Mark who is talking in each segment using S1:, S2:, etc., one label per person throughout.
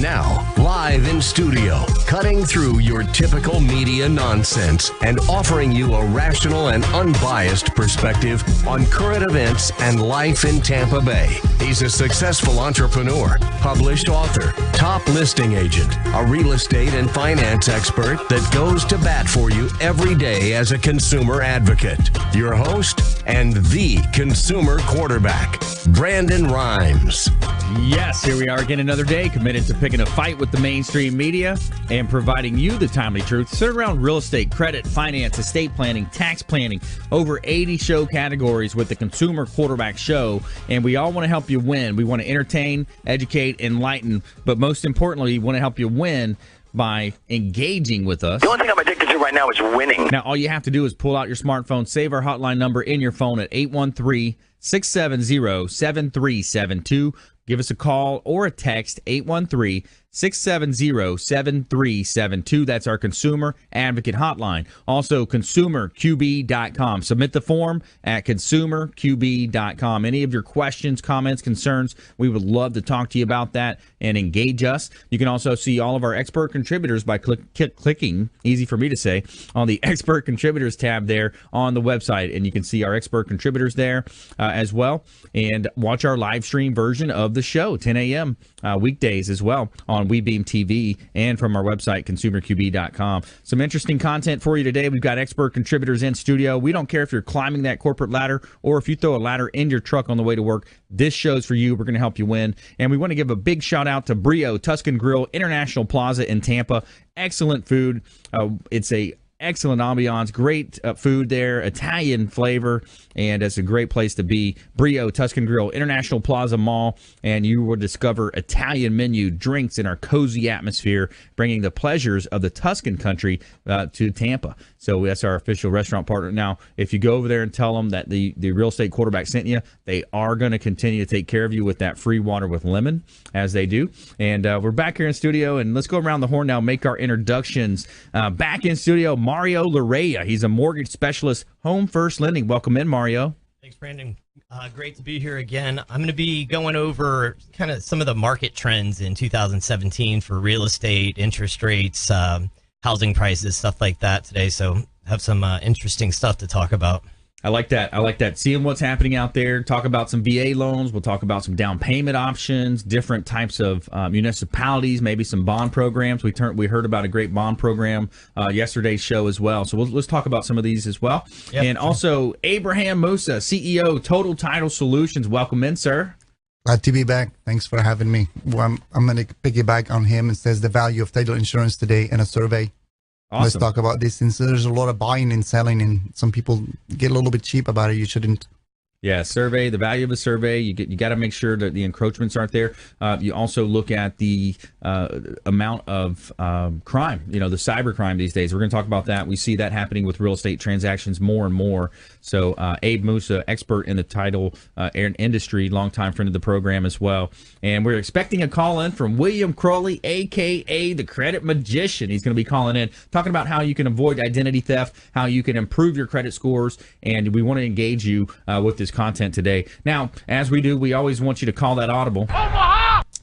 S1: Now, live in studio, cutting through your typical media nonsense and offering you a rational and unbiased perspective on current events and life in Tampa Bay. He's a successful entrepreneur, published author, top listing agent, a real estate and finance expert that goes to bat for you every day as a consumer advocate. Your host and the consumer quarterback, Brandon Rhymes.
S2: Yes, here we are again another day, committed to picking a fight with the mainstream media and providing you the timely truth centered around real estate, credit, finance, estate planning, tax planning, over 80 show categories with the Consumer Quarterback Show. And we all want to help you win. We want to entertain, educate, enlighten, but most importantly, we want to help you win by engaging with us.
S3: The only thing I'm addicted to right now is winning.
S2: Now, all you have to do is pull out your smartphone, save our hotline number in your phone at 813-670-7372. Give us a call or a text, 813-670-7372. That's our Consumer Advocate Hotline. Also, consumerqb.com. Submit the form at consumerqb.com. Any of your questions, comments, concerns, we would love to talk to you about that and engage us. You can also see all of our expert contributors by clicking, easy for me to say, on the Expert Contributors tab there on the website. And you can see our expert contributors there as well. And watch our live stream version of the show, 10 a.m. Weekdays as well on WeBeam TV and from our website, consumerqb.com. Some interesting content for you today. We've got expert contributors in studio. We don't care if you're climbing that corporate ladder or if you throw a ladder in your truck on the way to work. This show's for you. We're going to help you win. And we want to give a big shout out to Brio Tuscan Grill International Plaza in Tampa. Excellent food. It's a excellent ambiance, great food there, Italian flavor, and it's a great place to be. Brio Tuscan Grill, International Plaza Mall, and you will discover Italian menu, drinks in our cozy atmosphere, bringing the pleasures of the Tuscan country to Tampa. So that's our official restaurant partner. Now, if you go over there and tell them that the real estate quarterback sent you, they are going to continue to take care of you with that free water with lemon, as they do. And we're back here in studio, and let's go around the horn now, make our introductions. Back in studio, Mario Larrea. He's a mortgage specialist, Home First Lending. Welcome in, Mario.
S4: Thanks, Brandon. Great to be here again. I'm going to be going over kind of some of the market trends in 2017 for real estate, interest rates, housing prices, stuff like that today. So have some interesting stuff to talk about.
S2: I like that. I like that. Seeing what's happening out there. Talk about some VA loans. We'll talk about some down payment options, different types of municipalities, maybe some bond programs. We heard about a great bond program yesterday's show as well. So let's talk about some of these as well. Yep. And also Abraham Moussa, CEO, Total Title Solutions. Welcome in, sir.
S5: Glad to be back. Thanks for having me. Well, I'm going to piggyback on him. It says the value of title insurance today in a survey. Awesome. Let's talk about this. Since there's a lot of buying and selling, and some people get a little bit cheap about it, you shouldn't.
S2: Yeah, survey, the value of a survey. You got to make sure that the encroachments aren't there. You also look at the amount of crime, the cyber crime these days. We're going to talk about that. We see that happening with real estate transactions more and more. So Abe Moussa, expert in the title industry, longtime friend of the program as well. And we're expecting a call in from William Crowley, a.k.a. the Credit Magician. He's going to be calling in, talking about how you can avoid identity theft, how you can improve your credit scores, and we want to engage you with this content today. Now, as we do, we always want you to call that audible.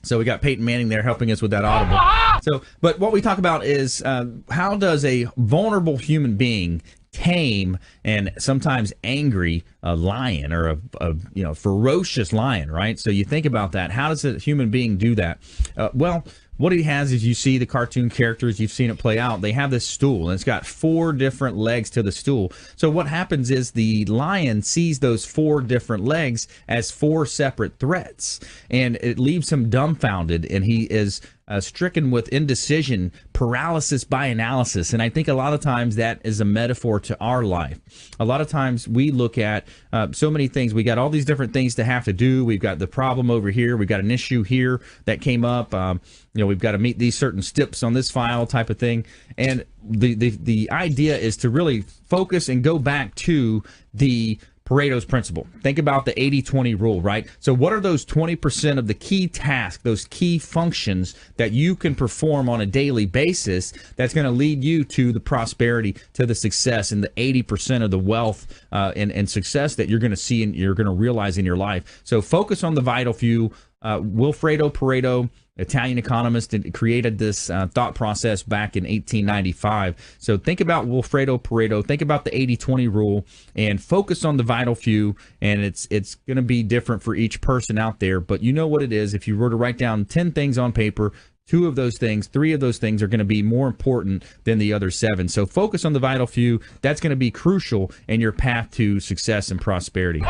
S2: So we got Peyton Manning there helping us with that audible. So, but what we talk about is how does a vulnerable human being tame and sometimes angry lion, or a ferocious lion, right? So you think about that. How does a human being do that? Well, what he has is, you see the cartoon characters, you've seen it play out. They have this stool, and it's got 4 different legs to the stool. So what happens is the lion sees those 4 different legs as 4 separate threats, and it leaves him dumbfounded, and he is stricken with indecision, paralysis by analysis. And I think a lot of times that is a metaphor to our life. A lot of times we look at so many things. We got all these different things to have to do. We've got the problem over here. We've got an issue here that came up. We've got to meet these certain steps on this file type of thing. And the idea is to really focus and go back to the Pareto's principle. Think about the 80-20 rule, right? So what are those 20% of the key tasks, those key functions that you can perform on a daily basis that's going to lead you to the prosperity, to the success, and the 80% of the wealth and success that you're going to see and you're going to realize in your life? So focus on the vital few. Wilfredo Pareto, Italian economist that created this thought process back in 1895. So think about Wilfredo Pareto, think about the 80-20 rule, and focus on the vital few. And it's going to be different for each person out there, but you know what it is. If you were to write down 10 things on paper, 2 of those things, 3 of those things are going to be more important than the other 7. So focus on the vital few. That's going to be crucial in your path to success and prosperity.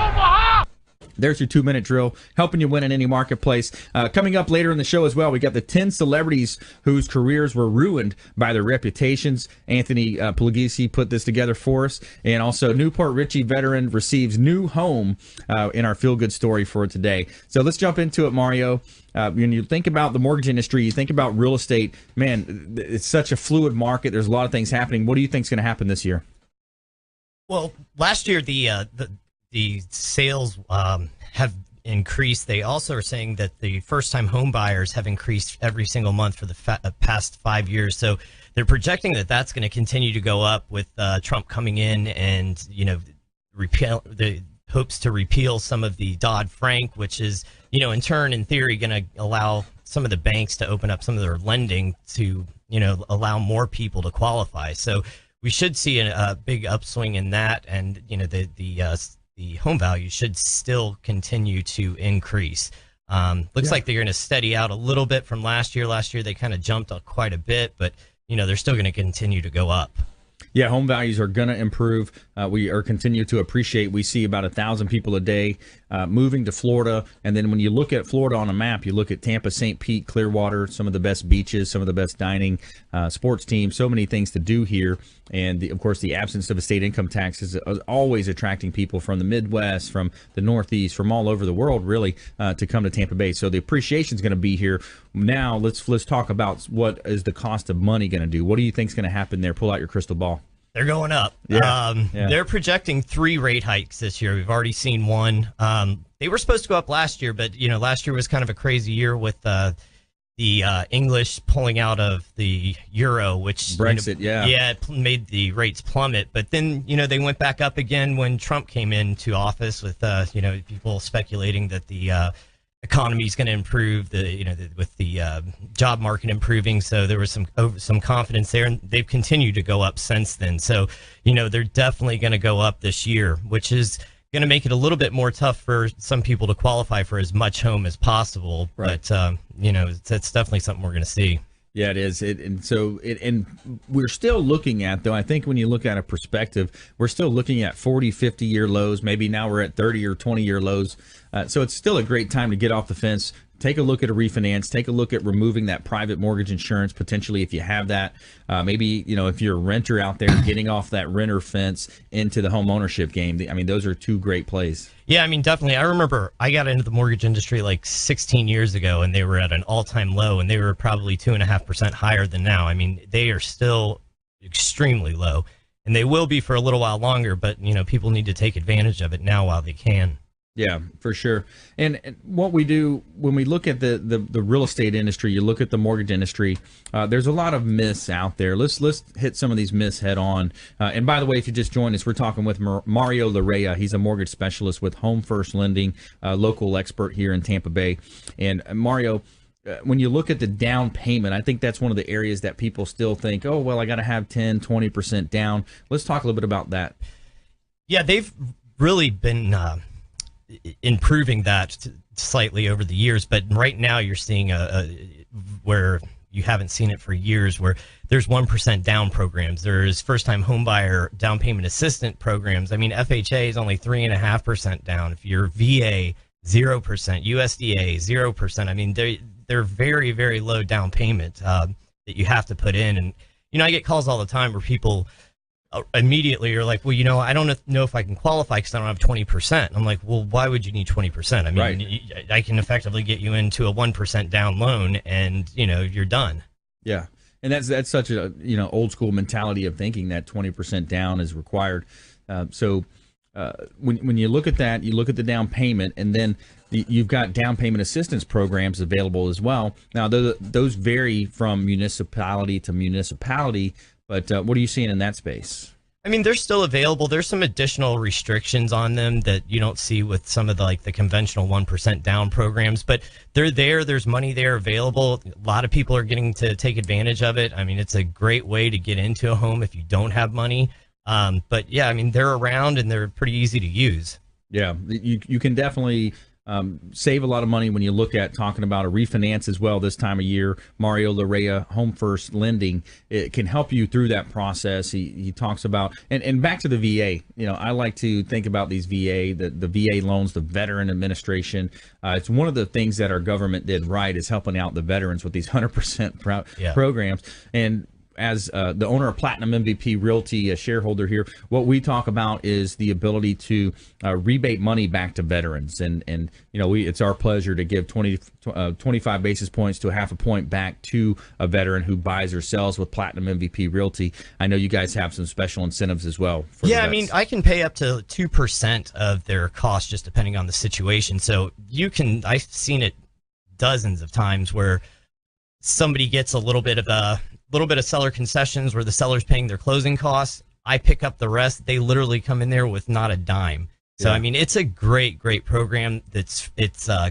S2: There's your 2-minute drill, helping you win in any marketplace. Coming up later in the show as well, we got the 10 celebrities whose careers were ruined by their reputations. Anthony Puglisi put this together for us. And also, Newport Richie veteran receives new home in our feel-good story for today. So let's jump into it, Mario. When you think about the mortgage industry, you think about real estate, man, it's such a fluid market. There's a lot of things happening. What do you think is going to happen this year?
S4: Well, last year, the sales have increased. They also are saying that the first-time home buyers have increased every single month for the past 5 years. So they're projecting that that's going to continue to go up with Trump coming in and, repeal the hopes to repeal some of the Dodd-Frank, which is, in turn, in theory, going to allow some of the banks to open up some of their lending to, allow more people to qualify. So we should see a big upswing in that, and the home value should still continue to increase. Looks like they're going to steady out a little bit from last year. Last year they kind of jumped up quite a bit, but they're still going to continue to go up.
S2: Yeah, home values are going to improve. We are continue to appreciate. We see about 1,000 people a day moving to Florida. And then when you look at Florida on a map, you look at Tampa, St. Pete, Clearwater, some of the best beaches, some of the best dining, sports teams, so many things to do here. And of course, the absence of a state income tax is always attracting people from the Midwest, from the Northeast, from all over the world, really, to come to Tampa Bay. So the appreciation is going to be here. Now, let's talk about what is the cost of money going to do. What do you think is going to happen there? Pull out your crystal ball.
S4: They're going up. They're projecting 3 rate hikes this year. We've already seen one. They were supposed to go up last year, but last year was kind of a crazy year with the English pulling out of the euro, which
S2: Brexit,
S4: it made the rates plummet. But then they went back up again when Trump came into office with people speculating that the economy is going to improve, with the job market improving. So there was some confidence there, and they've continued to go up since then. So they're definitely going to go up this year, which is going to make it a little bit more tough for some people to qualify for as much home as possible. Right. But it's definitely something we're going to see.
S2: Yeah, it is. And we're still looking at, though, I think when you look at a perspective, we're still looking at 40, 50-year lows. Maybe now we're at 30 or 20-year lows. So it's still a great time to get off the fence. Take a look at a refinance. Take a look at removing that private mortgage insurance, potentially, if you have that. Maybe, if you're a renter out there, getting off that renter fence into the home ownership game. I mean, those are 2 great plays.
S4: Yeah, I mean, definitely. I remember I got into the mortgage industry like 16 years ago, and they were at an all-time low, and they were probably 2.5% higher than now. I mean, they are still extremely low, and they will be for a little while longer, but, people need to take advantage of it now while they can.
S2: Yeah, for sure. And what we do when we look at the real estate industry, you look at the mortgage industry, there's a lot of myths out there. Let's hit some of these myths head on. And by the way, if you just joined us, we're talking with Mario Larrea. He's a mortgage specialist with Home First Lending, local expert here in Tampa Bay. And Mario, when you look at the down payment, I think that's one of the areas that people still think, oh, well, I got to have 10, 20% down. Let's talk a little bit about that.
S4: Yeah, they've really been improving that slightly over the years, but right now you're seeing where you haven't seen it for years, where there's 1% down programs. There's first-time homebuyer down payment assistant programs. I mean, FHA is only 3.5% down. If you're VA, 0%, USDA, 0%. I mean, they're very, very low down payment that you have to put in. And I get calls all the time where people immediately are like, well, I don't know if I can qualify because I don't have 20%. I'm like, well, why would you need 20%? I mean, right. I can effectively get you into a 1% down loan, and you're done.
S2: Yeah, and that's such a old school mentality of thinking that 20% down is required. So when you look at that, you look at the down payment, and then you've got down payment assistance programs available as well. Now those vary from municipality to municipality. But what are you seeing in that space?
S4: I mean, they're still available. There's some additional restrictions on them that you don't see with some of the conventional 1% down programs, but they're there. There's money there available. A lot of people are getting to take advantage of it. I mean, it's a great way to get into a home if you don't have money. But yeah, I mean, they're around and they're pretty easy to use.
S2: Yeah, you can definitely save a lot of money when you look at talking about a refinance as well this time of year. Mario Larrea, Home First Lending, it can help you through that process. He talks about, and back to the VA, I like to think about these VA, the VA loans, the Veteran Administration. It's one of the things that our government did right is helping out the veterans with these 100% programs. And as the owner of Platinum MVP Realty, a shareholder here, what we talk about is the ability to rebate money back to veterans. And it's our pleasure to give 25 basis points to a half a point back to a veteran who buys or sells with Platinum MVP Realty. I know you guys have some special incentives as well.
S4: Yeah, I mean, I can pay up to 2% of their cost just depending on the situation. So I've seen it dozens of times where somebody gets a little bit of seller concessions where the seller's paying their closing costs. I pick up the rest. They literally come in there with not a dime. So, I mean, it's a great program. It's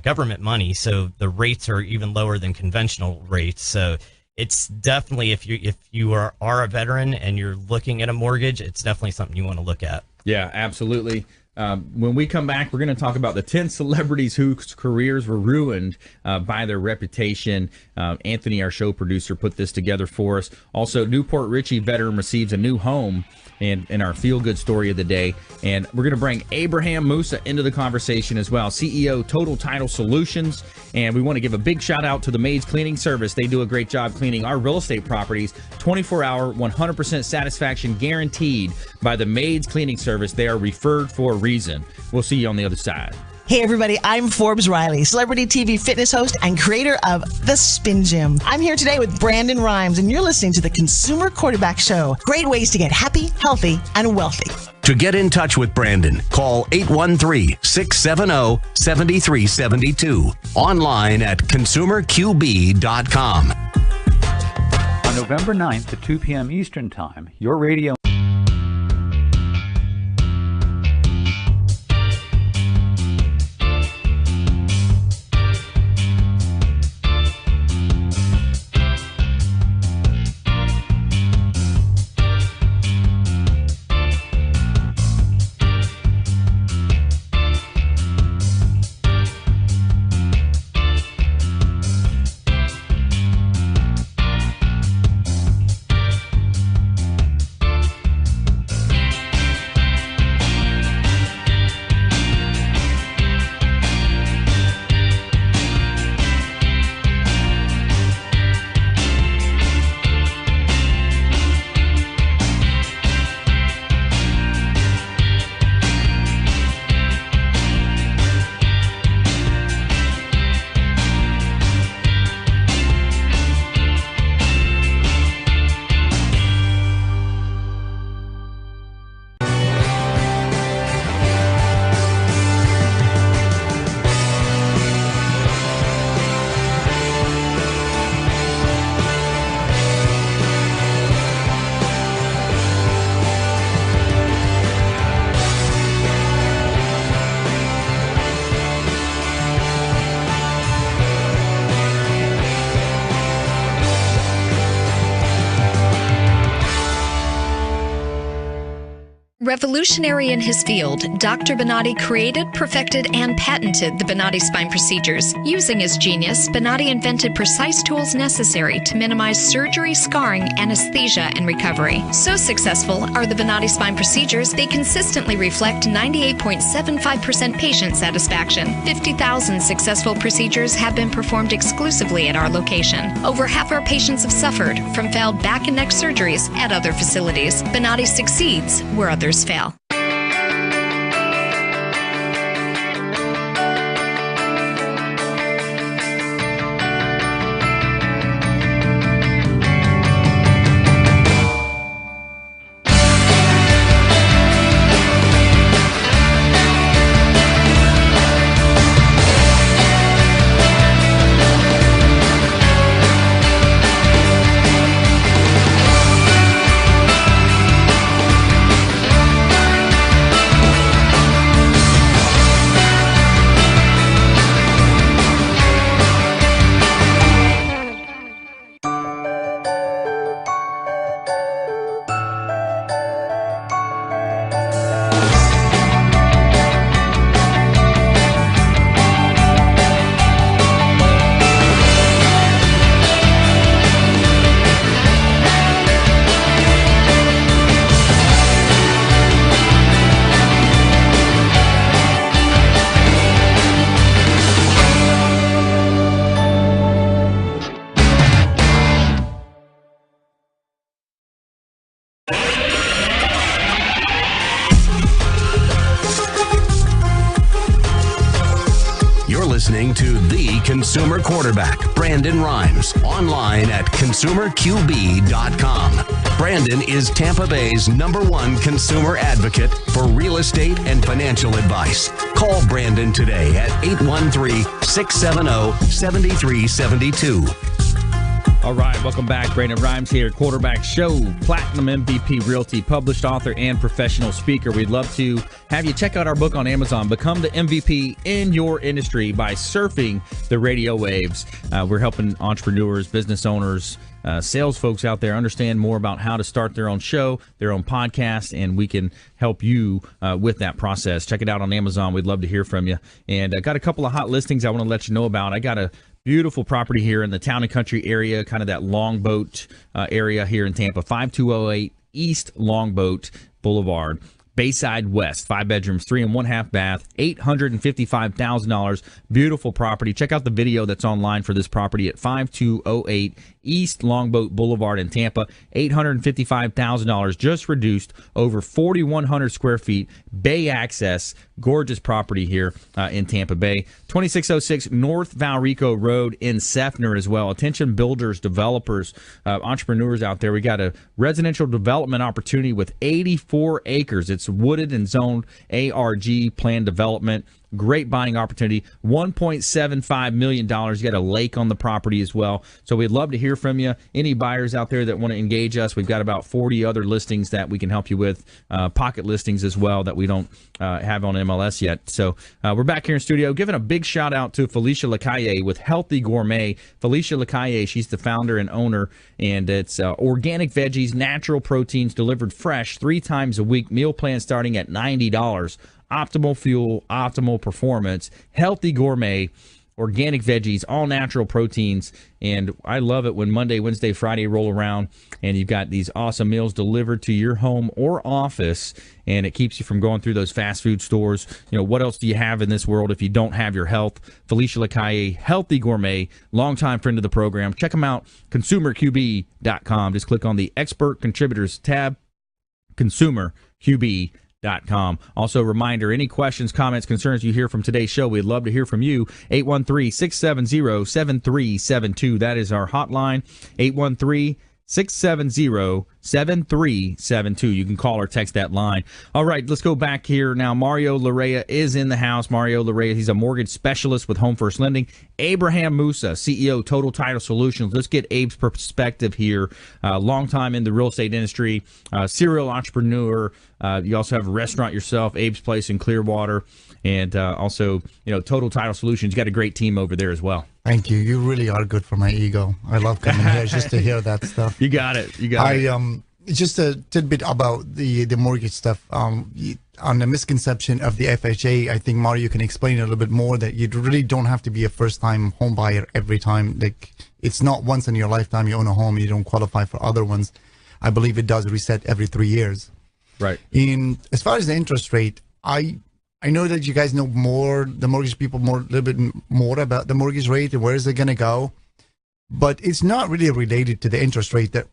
S4: government money, so the rates are even lower than conventional rates. So it's definitely, if you are a veteran and you're looking at a mortgage, it's definitely something you want to look at.
S2: Yeah, absolutely. When we come back, we're going to talk about the 10 celebrities whose careers were ruined by their reputation. Anthony, our show producer, put this together for us. Also, Newport Richey veteran receives a new home in our feel-good story of the day. And we're going to bring Abraham Moussa into the conversation as well, CEO, Total Title Solutions. And we want to give a big shout-out to the Maids Cleaning Service. They do a great job cleaning our real estate properties. 24-hour, 100% satisfaction guaranteed by the Maids Cleaning Service. They are referred for a reason. We'll see you on the other side.
S6: Hey everybody, I'm Forbes Riley, celebrity TV fitness host and creator of The Spin Gym. I'm here today with Brandon Rhymes, and you're listening to the Consumer Quarterback Show. Great ways to get happy, healthy, and wealthy.
S1: To get in touch with Brandon, call 813-670-7372. Online at consumerqb.com.
S7: On November 9th at 2 p.m. Eastern Time, your radio...
S8: Revolutionary in his field, Dr. Bonatti created, perfected, and patented the Bonatti spine procedures. Using his genius, Bonatti invented precise tools necessary to minimize surgery, scarring, anesthesia, and recovery. So successful are the Bonatti spine procedures, they consistently reflect 98.75% patient satisfaction. 50,000 successful procedures have been performed exclusively at our location. Over half our patients have suffered from failed back and neck surgeries at other facilities. Bonatti succeeds where others fail.
S1: listening to the consumer quarterback, Brandon Rhymes, online at consumerqb.com. Brandon is Tampa Bay's #1 consumer advocate for real estate and financial advice. Call Brandon today at 813-670-7372.
S2: All right, welcome back. Brandon Rhymes here, Quarterback Show, Platinum MVP Realty, published author and professional speaker. We'd love to have you check out our book on Amazon. Become the MVP in your industry by surfing the radio waves. We're helping entrepreneurs, business owners, sales folks out there understand more about how to start their own show, their own podcast, and we can help you with that process. Check it out on Amazon. We'd love to hear from you. And I got a couple of hot listings I want to let you know about. I got a beautiful property here in the Town and Country area, kind of that Longboat area here in Tampa, 5208 East Longboat Boulevard. Bayside West, 5 bedrooms, 3 and 1/2 bath, $855,000. Beautiful property. Check out the video that's online for this property at 5208 East Longboat Boulevard in Tampa. $855,000, just reduced, over 4,100 square feet, bay access, gorgeous property here in Tampa Bay. 2606 North Valrico Road in Seffner as well. Attention builders, developers, entrepreneurs out there. We got a residential development opportunity with 84 acres. It's wooded and zoned ARG planned development. Great buying opportunity. $1.75 million. You got a lake on the property as well. So we'd love to hear from you. Any buyers out there that want to engage us, we've got about 40 other listings that we can help you with. Pocket listings as well that we don't have on MLS yet. So we're back here in studio. Giving a big shout out to Felicia Lacaille with Healthy Gourmet. Felicia Lacaille, she's the founder and owner, and it's organic veggies, natural proteins delivered fresh 3 times a week. Meal plan starting at $90. Optimal fuel, optimal performance, Healthy Gourmet, organic veggies, all natural proteins. And I love it when Monday, Wednesday, Friday roll around and you've got these awesome meals delivered to your home or office, and it keeps you from going through those fast food stores. You know, what else do you have in this world if you don't have your health? Felicia Lacaille, Healthy Gourmet, longtime friend of the program. Check them out, consumerqb.com. Just click on the Expert Contributors tab, consumerqb.com. Also, reminder, any questions, comments, concerns you hear from today's show, we'd love to hear from you. 813-670-7372. That is our hotline. 813-670-7372. You can call or text that line. All right, let's go back here now. Mario Larrea is in the house. Mario Larrea, he's a mortgage specialist with Home First Lending. Abraham Moussa, CEO, Total Title Solutions. Let's get Abe's perspective here. Long time in the real estate industry, serial entrepreneur. You also have a restaurant yourself, Abe's Place in Clearwater, and also, you know, Total Title Solutions. You got a great team over there as well.
S5: Thank you. You really are good for my ego. I love coming here just to hear that stuff.
S2: You got it. You got it.
S5: Just a tidbit about the mortgage stuff. On the misconception of the FHA, I think Mario can explain a little bit more that you really don't have to be a first-time home buyer every time. Like, it's not once in your lifetime you own a home, you don't qualify for other ones. I believe it does reset every 3 years.
S2: Right.
S5: As far as the interest rate, I know that you guys know more, the mortgage people, a little bit more about the mortgage rate and where is it going to go. But it's not really related to the interest rate that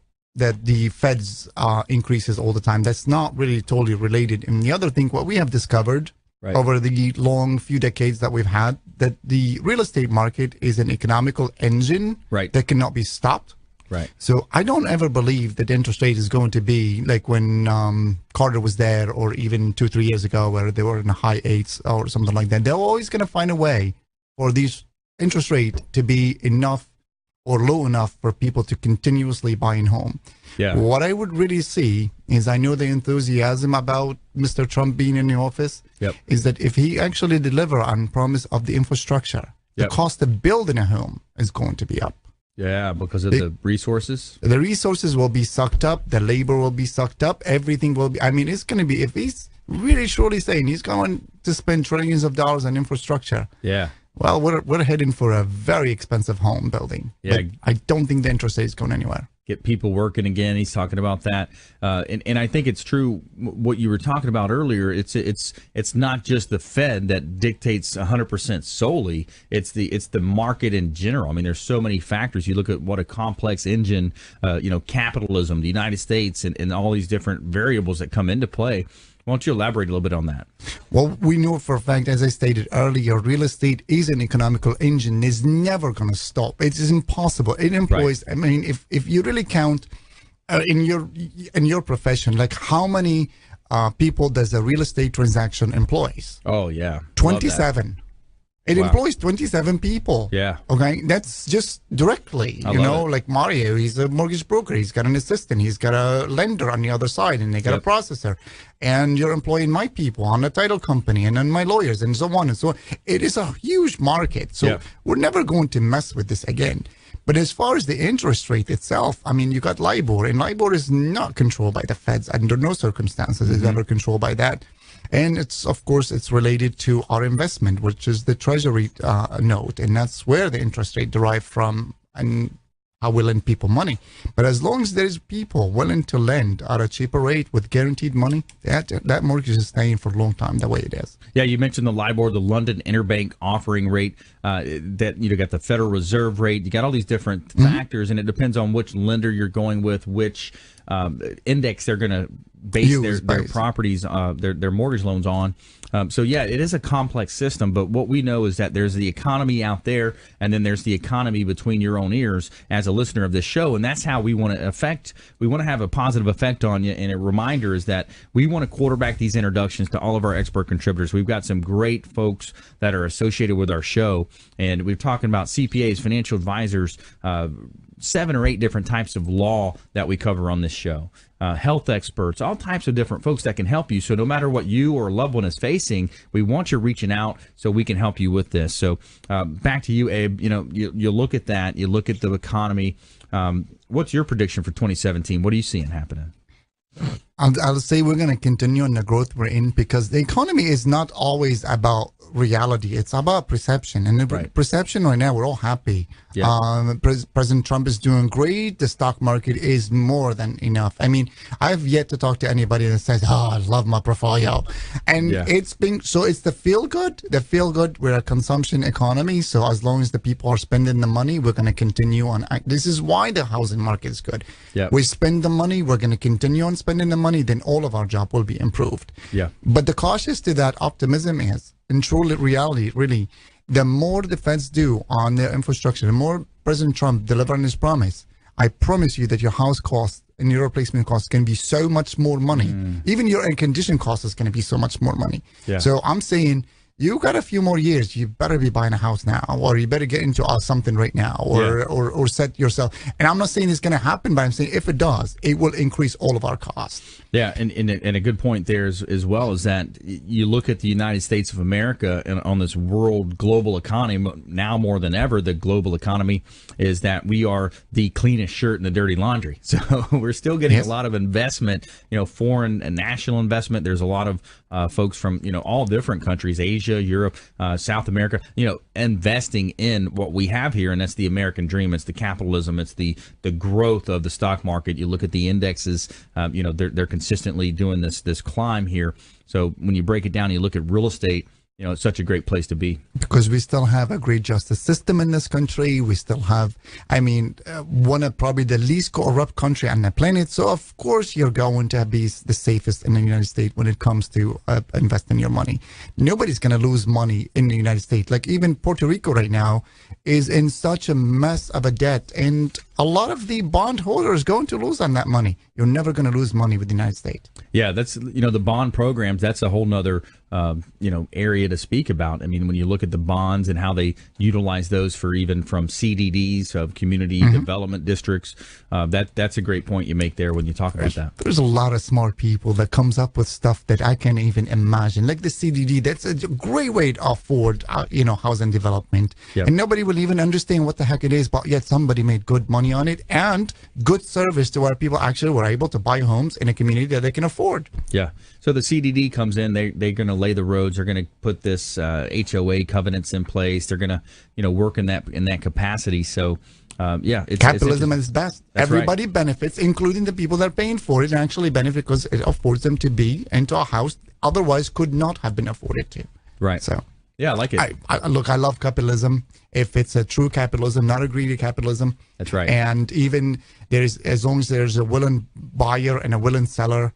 S5: the Fed's increases all the time. That's not really totally related. And the other thing, what we have discovered over the long few decades that we've had, that the real estate market is an economical engine that cannot be stopped.
S2: Right.
S5: So I don't ever believe that interest rate is going to be like when Carter was there, or even 2-3 years ago where they were in the high 8s or something like that. They're always going to find a way for these interest rate to be enough or low enough for people to continuously buy a home.
S2: Yeah.
S5: What I would really see is, I know the enthusiasm about Mr. Trump being in the office, is that if he actually deliver on promise of the infrastructure, the cost of building a home is going to be up.
S2: Yeah, because of the resources?
S5: The resources will be sucked up. The labor will be sucked up. Everything will be, I mean, it's going to be, if he's really surely saying he's going to spend trillions of dollars on infrastructure.
S2: Yeah.
S5: Well, we're heading for a very expensive home building.
S2: Yeah.
S5: But I don't think the interest rate is going anywhere.
S2: Get people working again. He's talking about that, and I think it's true what you were talking about earlier. It's not just the Fed that dictates 100% solely. It's the market in general. I mean, there's so many factors. You look at what a complex engine, capitalism, the United States, and all these different variables that come into play. Why don't you elaborate a little bit on that?
S5: Well, we know for a fact, as I stated earlier, real estate is an economical engine. It's never going to stop. It is impossible. It employs, I mean, if you really count in your profession, like how many people does a real estate transaction employs?
S2: Oh, yeah.
S5: 27. It employs 27 people.
S2: Yeah.
S5: Okay. That's just directly, like Mario, he's a mortgage broker. He's got an assistant. He's got a lender on the other side, and they got a processor. And you're employing my people on the title company and then my lawyers and so on and so on. It is a huge market. So we're never going to mess with this again. But as far as the interest rate itself, I mean, you got LIBOR, and LIBOR is not controlled by the Feds. Under no circumstances is ever controlled by that. And it's, of course, it's related to our investment, which is the Treasury note. And that's where the interest rate derived from and how we lend people money. But as long as there's people willing to lend at a cheaper rate with guaranteed money, that mortgage is staying for a long time the way it is.
S2: Yeah, you mentioned the LIBOR, the London Interbank Offering Rate, that you got the Federal Reserve rate. You got all these different factors, and it depends on which lender you're going with, which index they're going to base their properties, their mortgage loans on. So yeah, it is a complex system, but what we know is that there's the economy out there, and then there's the economy between your own ears as a listener of this show, and that's how we want to have a positive effect on you. And a reminder is that we want to quarterback these introductions to all of our expert contributors. We've got some great folks that are associated with our show, and we're talking about CPAs, financial advisors, 7 or 8 different types of law that we cover on this show. Health experts, all types of different folks that can help you. So no matter what you or a loved one is facing, we want you reaching out so we can help you with this. So back to you, Abe. You look at that, you look at the economy. What's your prediction for 2017? What are you seeing happening?
S5: I'll say we're going to continue on the growth we're in, because the economy is not always about reality. It's about perception. And the perception right now, we're all happy. Yeah. President Trump is doing great. The stock market is more than enough. I mean, I've yet to talk to anybody that says, oh, I love my portfolio. And it's the feel good. We're a consumption economy. So as long as the people are spending the money, we're going to continue on. This is why the housing market is good. Yeah. We spend the money. We're going to continue on spending the money. Then all of our job will be improved. Yeah. But the cautious to that optimism is, in true reality, really, the more the Feds do on their infrastructure, the more President Trump deliver on his promise, I promise you that your house cost and your replacement cost can be so much more money. Even your air condition cost is going to be so much more money. Yeah. So I'm saying, you got a few more years. You better be buying a house now, or you better get into something right now, or set yourself. And I'm not saying it's going to happen, but I'm saying if it does, it will increase all of our costs.
S2: Yeah, and a good point there as well is that you look at the United States of America and on this world global economy, now more than ever, the global economy is that we are the cleanest shirt in the dirty laundry. So we're still getting a lot of investment, foreign and national investment. There's a lot of folks from, all different countries, Asia, Europe, South America, investing in what we have here. And that's the American dream. It's the capitalism. It's the growth of the stock market. You look at the indexes, they're consistently doing this climb here. So when you break it down, you look at real estate, it's such a great place to be. Because
S5: we still have a great justice system in this country. We still have, one of probably the least corrupt country on the planet. So, of course, you're going to be the safest in the United States when it comes to investing your money. Nobody's going to lose money in the United States. Like even Puerto Rico right now is in such a mess of a debt. And a lot of the bondholders going to lose on that money. You're never going to lose money with the United States.
S2: Yeah, that's, the bond programs, that's a whole nother, area to speak about. I mean, when you look at the bonds and how they utilize those for even from CDDs of community development districts, that's a great point you make there when you talk about that.
S5: There's a lot of smart people that comes up with stuff that I can't even imagine. Like the CDD, that's a great way to afford, housing development. Yep. And nobody will even understand what the heck it is, but yet somebody made good money on it and good service to where people actually were able to buy homes in a community that they can afford.
S2: Yeah. So the CDD comes in, they're going to lay the roads, they're going to put this HOA covenants in place, they're going to work in that capacity. So
S5: capitalism is best. That's everybody benefits, including the people that are paying for it, and actually benefit because it affords them to be into a house otherwise could not have been afforded to.
S2: Right.
S5: So
S2: yeah, I like it.
S5: I love capitalism. If it's a true capitalism, not a greedy capitalism.
S2: That's right.
S5: And even as long as there's a willing buyer and a willing seller,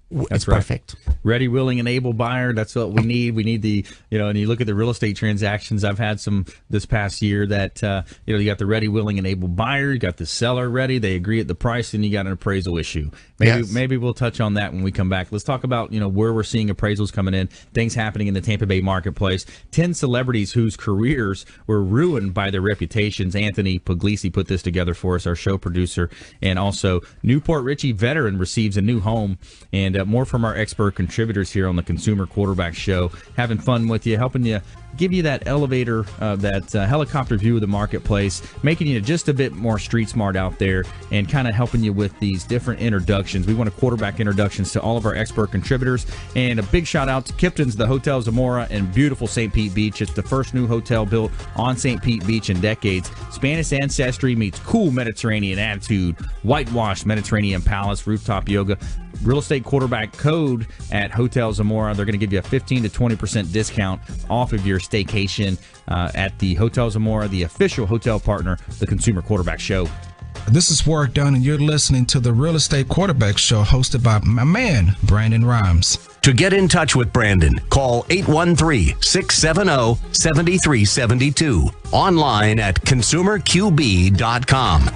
S5: it's perfect.
S2: Ready, willing, and able buyer. That's what we need. We need the, and you look at the real estate transactions. I've had some this past year that, you got the ready, willing, and able buyer. You got the seller ready. They agree at the price, and you got an appraisal issue. Maybe we'll touch on that when we come back. Let's talk about, where we're seeing appraisals coming in, things happening in the Tampa Bay marketplace. 10 celebrities whose careers were ruined by their reputations. Anthony Puglisi put this together for us, our show producer. And also, Newport Richie veteran receives a new home. And more from our expert contributors here on the Consumer Quarterback Show. Having fun with you, helping you, give you that elevator, that helicopter view of the marketplace, making you just a bit more street smart out there, and kind of helping you with these different introductions. We want to quarterback introductions to all of our expert contributors. And a big shout out to Kipton's, the Hotel Zamora in beautiful St. Pete Beach. It's the first new hotel built on St. Pete Beach in decades. Spanish ancestry meets cool Mediterranean attitude, whitewashed Mediterranean palace, rooftop yoga. Real estate quarterback code at Hotel Zamora. They're going to give you a 15 to 20% discount off of your staycation at the Hotel Zamora, the official hotel partner, the Consumer Quarterback Show.
S9: This is Warwick Dunn, and you're listening to the Real Estate Quarterback Show, hosted by my man, Brandon Rhymes.
S1: To get in touch with Brandon, call 813-670-7372. Online at consumerqb.com.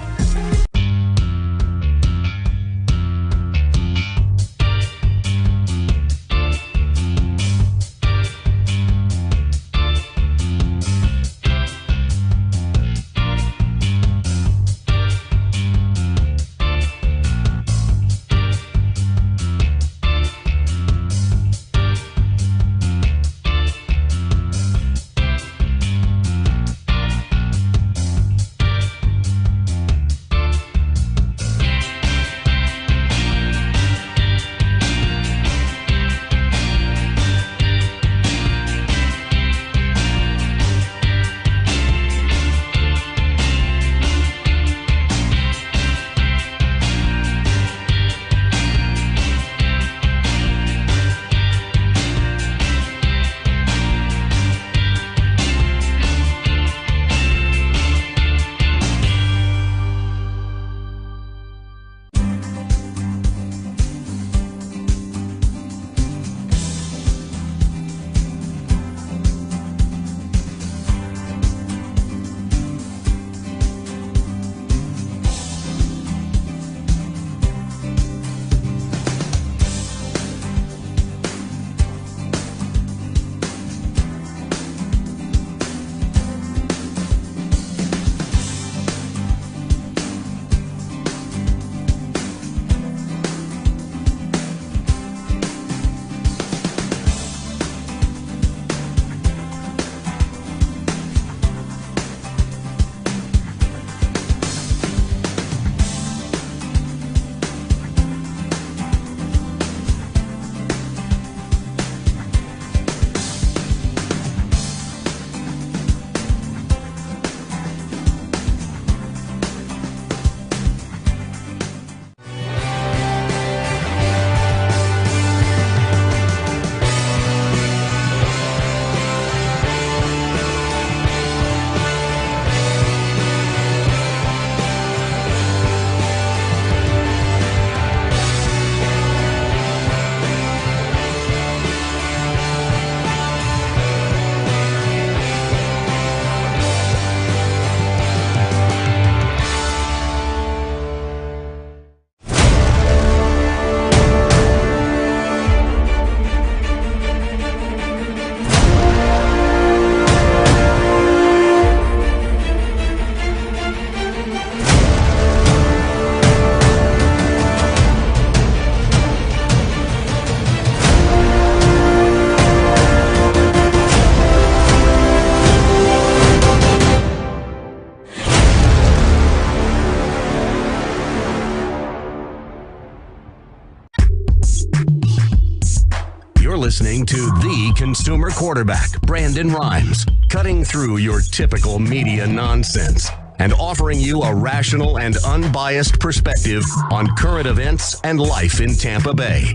S1: listening to the consumer quarterback, Brandon Rhymes, cutting through your typical media nonsense and offering you a rational and unbiased perspective on current events and life in Tampa Bay.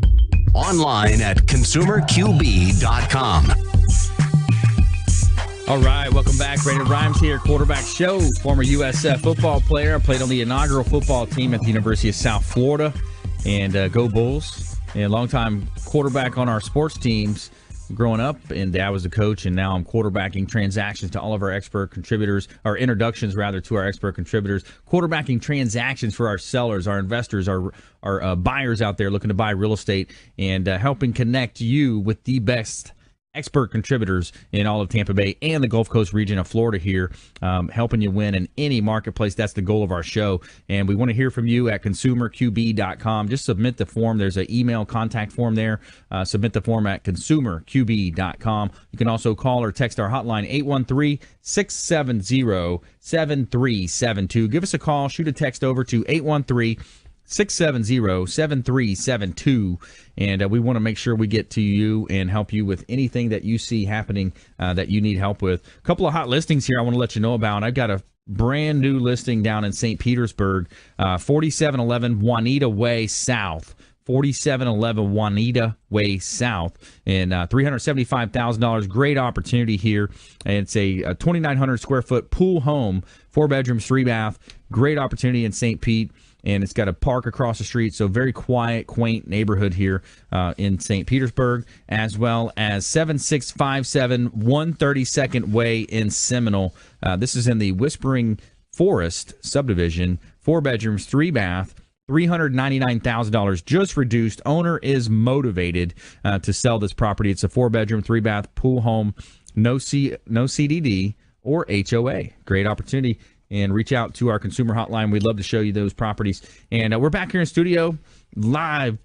S1: Online at consumerqb.com.
S2: All right, welcome back. Brandon Rhymes here, quarterback show, former USF football player. Played on the inaugural football team at the University of South Florida. And go Bulls. and longtime quarterback on our sports teams growing up, and Dad was the coach, and now I'm quarterbacking transactions to all of our expert contributors, or introductions rather, to our expert contributors, quarterbacking transactions for our sellers, our investors, our buyers out there looking to buy real estate, and helping connect you with the best expert contributors in all of Tampa Bay and the Gulf Coast region of Florida here, helping you win in any marketplace. That's the goal of our show. And we want to hear from you at consumerqb.com. Just submit the form. There's an email contact form there. Submit the form at consumerqb.com. You can also call or text our hotline, 813-670-7372. Give us a call. Shoot a text over to 813-670-7372, and we want to make sure we get to you and help you with anything that you see happening that you need help with. A couple of hot listings here I want to let you know about. I've got a brand new listing down in St. Petersburg, 4711 Juanita Way South. 4711 Juanita Way South, and $375,000. Great opportunity here. And it's a 2,900 square foot pool home, 4 bedrooms, 3 bath. Great opportunity in St. Pete. And it's got a park across the street, so very quiet, quaint neighborhood here in St. Petersburg, as well as 7657 132nd Way in Seminole. This is in the Whispering Forest subdivision, 4 bedrooms, 3 bath, $399,000, just reduced. Owner is motivated to sell this property. It's a 4 bedroom, 3 bath pool home, no CDD or HOA. Great opportunity. And reach out to our consumer hotline. We'd love to show you those properties. And we're back here in studio, live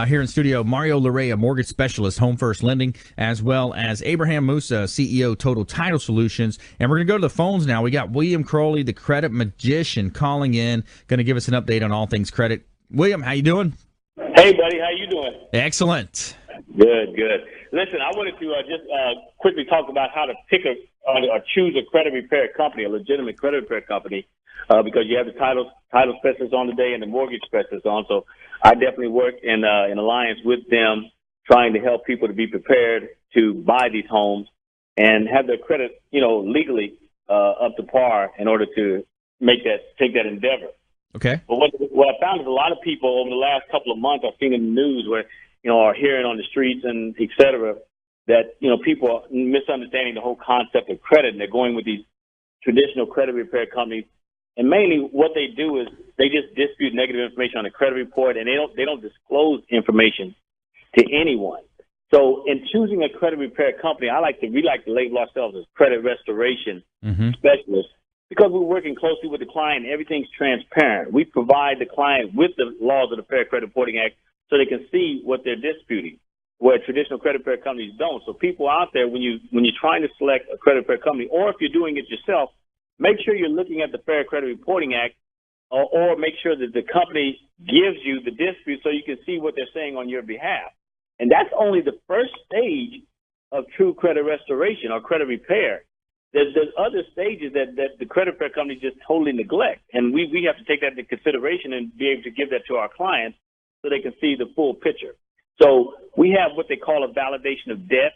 S2: here in studio. Mario Larrea, mortgage specialist, Home First Lending, as well as Abraham Moussa, CEO, Total Title Solutions. And we're going to go to the phones now. We got William Crowley, the credit magician, calling in, going to give us an update on all things credit. William, how you doing?
S10: Hey, buddy. How you doing?
S2: Excellent.
S10: Good, good. Listen, I wanted to just quickly talk about how to pick or choose a credit repair company, a legitimate credit repair company, because you have the title specialist on today and the mortgage specialist on. So I definitely work in alliance with them, trying to help people to be prepared to buy these homes and have their credit, legally up to par in order to take that endeavor.
S2: Okay.
S10: But what I found is a lot of people over the last couple of months I've seen in the news where, are hearing on the streets and et cetera, that, people are misunderstanding the whole concept of credit, and they're going with these traditional credit repair companies. And mainly what they do is they just dispute negative information on the credit report, and they don't disclose information to anyone. So in choosing a credit repair company, we like to label ourselves as credit restoration specialists, because we're working closely with the client. Everything's transparent. We provide the client with the laws of the Fair Credit Reporting Act so they can see what they're disputing, where traditional credit repair companies don't. So people out there, when you're trying to select a credit repair company, or if you're doing it yourself, make sure you're looking at the Fair Credit Reporting Act, or make sure that the company gives you the dispute so you can see what they're saying on your behalf. And that's only the first stage of true credit restoration or credit repair. There's other stages that the credit repair company just totally neglect, and we have to take that into consideration and be able to give that to our clients so they can see the full picture. So we have what they call a validation of debt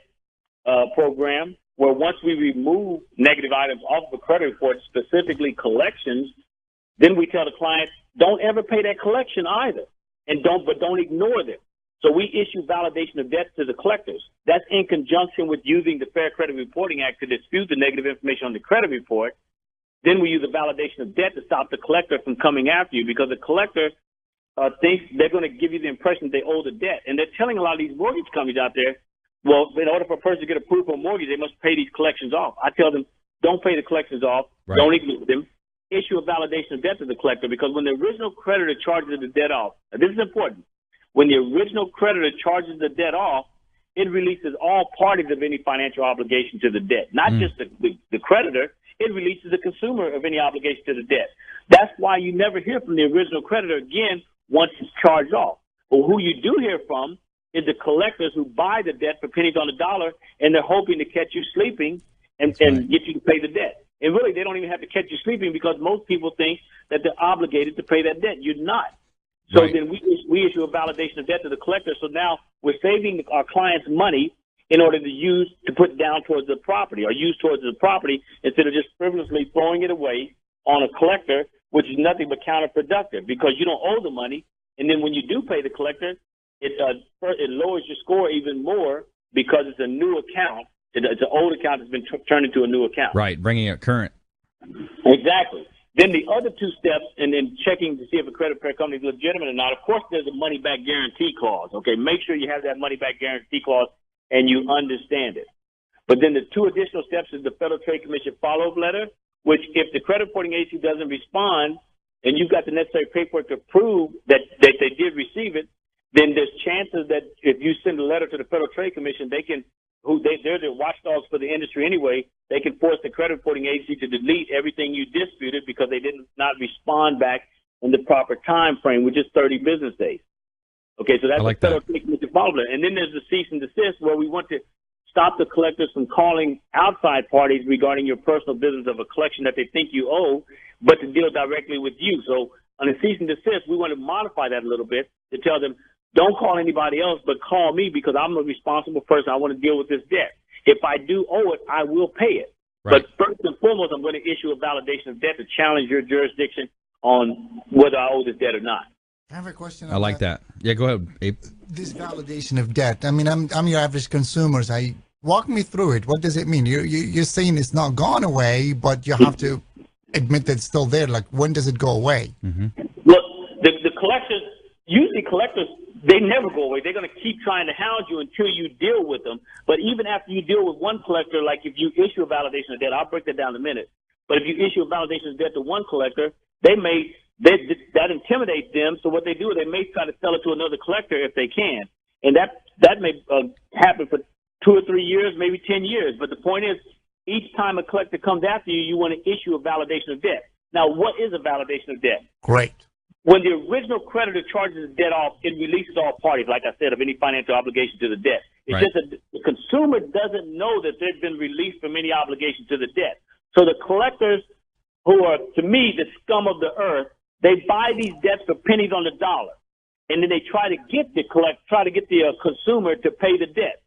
S10: program, where once we remove negative items off of a credit report, specifically collections, then we tell the client, don't ever pay that collection either, but don't ignore them. So we issue validation of debt to the collectors. That's in conjunction with using the Fair Credit Reporting Act to dispute the negative information on the credit report. Then we use a validation of debt to stop the collector from coming after you, because the collector thinks they're going to give you the impression that they owe the debt. And they're telling a lot of these mortgage companies out there, well, in order for a person to get approved for a mortgage, they must pay these collections off. I tell them, don't pay the collections off. Right. Don't ignore them. Issue a validation of debt to the collector, because when the original creditor charges the debt off, this is important. When the original creditor charges the debt off, it releases all parties of any financial obligation to the debt, not just the creditor. It releases the consumer of any obligation to the debt. That's why you never hear from the original creditor again once it's charged off. But who you do hear from is the collectors who buy the debt for pennies on the dollar, and they're hoping to catch you sleeping and get you to pay the debt. And really, they don't even have to catch you sleeping, because most people think that they're obligated to pay that debt. You're not. So then we issue a validation of debt to the collector. So now we're saving our clients money in order to put down towards the property, or use towards the property, instead of just frivolously throwing it away on a collector, which is nothing but counterproductive, because you don't owe the money. And then when you do pay the collector, it lowers your score even more because it's a new account. It's an old account that's been turned into a new account.
S2: Right, bringing it current.
S10: Exactly. Then the other two steps, and then checking to see if a credit repair company is legitimate or not. Of course, there's a money-back guarantee clause. Okay, make sure you have that money-back guarantee clause and you understand it. But then the two additional steps is the Federal Trade Commission follow-up letter, which if the credit reporting agency doesn't respond and you've got the necessary paperwork to prove that they did receive it, then there's chances that if you send a letter to the Federal Trade Commission, they're the watchdogs for the industry anyway. They can force the credit reporting agency to delete everything you disputed because they did not respond back in the proper time frame, which is 30 business days. Okay, so that's the Federal Trade Commission follow-up. And then there's the cease and desist, where we want to stop the collectors from calling outside parties regarding your personal business of a collection that they think you owe, but to deal directly with you. So on a cease and desist, we want to modify that a little bit to tell them, don't call anybody else, but call me because I'm a responsible person. I want to deal with this debt. If I do owe it, I will pay it. Right. But first and foremost, I'm going to issue a validation of debt to challenge your jurisdiction on whether I owe this debt or not.
S5: I have a question.
S2: I like that. Yeah, go ahead, Abe.
S5: This validation of debt. I mean, I'm your average consumer. Walk me through it. What does it mean? You're saying it's not gone away, but you have to admit that it's still there. Like, when does it go away?
S2: Mm-hmm.
S10: Look, the collectors, usually collectors, they never go away. They're going to keep trying to hound you until you deal with them. But even after you deal with one collector, like if you issue a validation of debt, I'll break that down in a minute. But if you issue a validation of debt to one collector, that intimidates them. So what they do is they may try to sell it to another collector if they can. And that may happen for 2 or 3 years, maybe 10 years. But the point is, each time a collector comes after you, you want to issue a validation of debt. Now, what is a validation of debt?
S5: Great.
S10: When the original creditor charges the debt off, it releases all parties, like I said, of any financial obligation to the debt. It's just that the consumer doesn't know that they've been released from any obligation to the debt. So the collectors, who are, to me, the scum of the earth, they buy these debts for pennies on the dollar. And then they try to get the consumer to pay the debt.